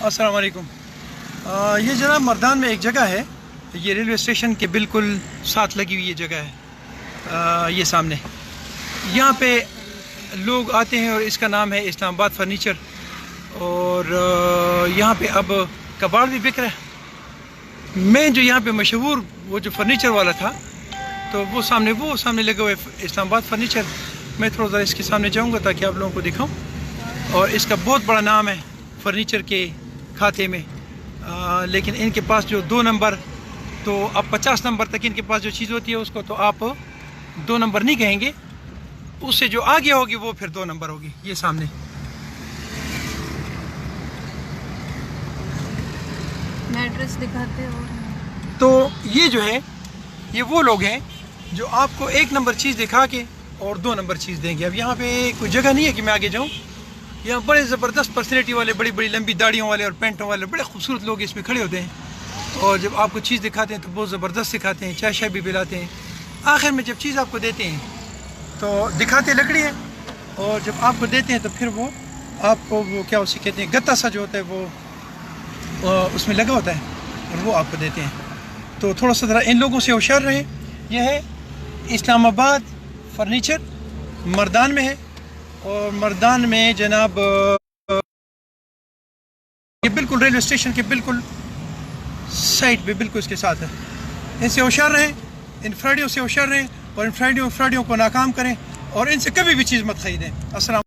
अस्सलाम वालेकुम। ये जनाब मर्दान में एक जगह है, ये रेलवे स्टेशन के बिल्कुल साथ लगी हुई ये जगह है। ये सामने यहाँ पे लोग आते हैं और इसका नाम है इस्लामाबाद फर्नीचर। और यहाँ पे अब कबाड़ भी बिक रहा है। मैं जो यहाँ पे मशहूर वो जो फर्नीचर वाला था, तो वो सामने लगे हुए इस्लामाबाद फर्नीचर। मैं थोड़ा ज़रा इसके सामने जाऊँगा ताकि आप लोगों को दिखाऊँ। और इसका बहुत बड़ा नाम है फर्नीचर के खाते में। लेकिन इनके पास जो 2 नंबर, तो अब 50 नंबर तक इनके पास जो चीज़ होती है उसको तो आप 2 नंबर नहीं कहेंगे, उससे जो आगे होगी वो फिर 2 नंबर होगी। ये सामने एड्रेस दिखाते हो। तो ये जो है, ये वो लोग हैं जो आपको 1 नंबर चीज़ दिखा के और 2 नंबर चीज़ देंगे। अब यहाँ पे कोई जगह नहीं है कि मैं आगे जाऊँ। यहाँ बड़े ज़बरदस्त पर्सनैलिटी वाले, बड़ी बड़ी लंबी दाढ़ियों वाले और पेंटों वाले बड़े खूबसूरत लोग इसमें खड़े होते हैं। और जब आपको चीज़ दिखाते हैं तो बहुत ज़बरदस्त दिखाते हैं, चाय भी पिलाते हैं। आखिर में जब चीज़ आपको देते हैं तो दिखाते लकड़ी है, और जब आपको देते हैं तो फिर वो आपको वो क्या उसे कहते हैं, गत्ता सा जो होता है वो उसमें लगा होता है और वो आपको देते हैं। तो थोड़ा सा ज़रा इन लोगों से होशियार रहें। यह है इस्लामाबाद फर्नीचर, मर्दान में है। और मर्दान में जनाब ये बिल्कुल रेलवे स्टेशन के बिल्कुल साइड पे, बिल्कुल इसके साथ है। इनसे होशियार रहें, इन फ्राइडियों से होशियार रहें, और इन फ्राइडियों को नाकाम करें, और इनसे कभी भी चीज़ मत खरीदें। अस्सलाम।